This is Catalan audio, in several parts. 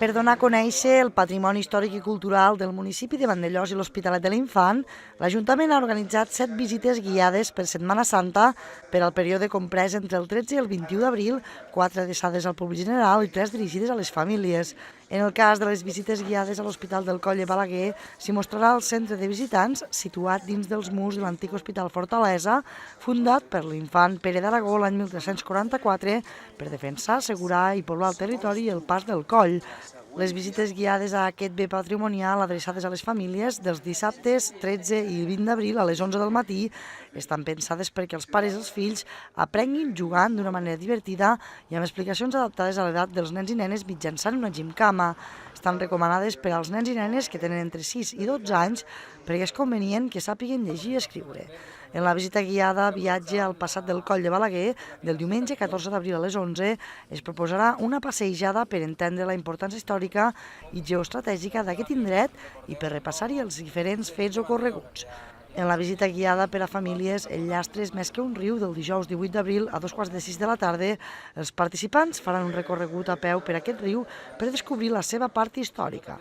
Per donar a conèixer el patrimoni històric i cultural del municipi de Vandellòs i l'Hospitalet de l'Infant, l'Ajuntament ha organitzat 7 visites guiades per Setmana Santa per al període comprès entre el 13 i el 21 d'abril, 4 adreçades al públic general i 3 dirigides a les famílies. En el cas de les visites guiades a l'Hospital del Coll de Balaguer, s'hi mostrarà el centre de visitants situat dins dels murs de l'antic Hospital Fortalesa, fundat per l'infant Pere d'Aragó l'any 1344 per defensar, assegurar i poblar el territori i el pas del Coll. Les visites guiades a aquest bé patrimonial adreçades a les famílies dels dissabtes 13 i 20 d'abril a les 11 del matí estan pensades perquè els pares i els fills aprenguin jugant d'una manera divertida i amb explicacions adaptades a l'edat dels nens i nenes mitjançant una gimcama. Estan recomanades per als nens i nenes que tenen entre 6 i 12 anys perquè és convenient que sàpiguen llegir i escriure. En la visita guiada Viatge al passat del Coll de Balaguer, del diumenge 14 d'abril a les 11, es proposarà una passejada per entendre la importància històrica i geoestratègica d'aquest indret i per repassar-hi els diferents fets ocorreguts. En la visita guiada per a famílies, el Llastre és més que un riu del dijous 18 d'abril a 2:45 de la tarda, els participants faran un recorregut a peu per aquest riu per descobrir la seva part històrica.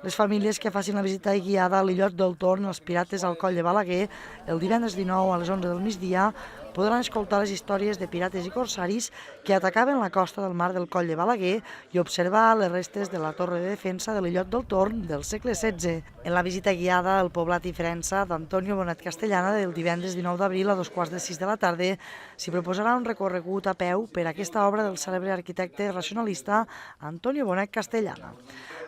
Les famílies que facin la visita guiada a l'illot del Torn, els Pirates al Coll de Balaguer, el divendres 19 a les 11 del migdia, podran escoltar les històries de pirates i corsaris que atacaven la costa del mar del Coll de Balaguer i observar les restes de la torre de defensa de l'illot del Torn del segle XVI. En la visita guiada al poblat i Frença d'Antonio Bonet Castellana del divendres 19 d'abril a 2:45 de la tarda s'hi proposarà un recorregut a peu per aquesta obra del cèlebre arquitecte racionalista Antonio Bonet Castellana.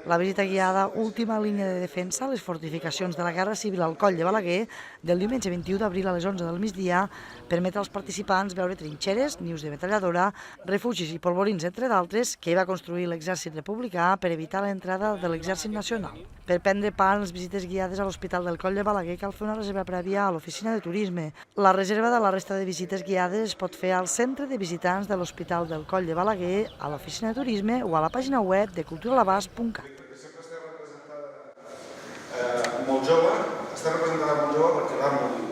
La visita guiada Última línia de defensa a les fortificacions de la Guerra Civil al Coll de Balaguer del diumenge 21 d'abril a les 11 del migdia permet als participants veure trinxeres, nius de metralladora, refugis i polvorins, entre d'altres, que hi va construir l'exèrcit republicà per evitar l'entrada de l'exèrcit nacional. Per prendre part en les visites guiades a l'Hospital del Coll de Balaguer cal fer una reserva prèvia a l'oficina de turisme. La reserva de la resta de visites guiades es pot fer al centre de visitants de l'Hospital del Coll de Balaguer, a l'oficina de turisme o a la pàgina web de culturalabast.cat. Molt jove, està representada molt jove perquè va morir.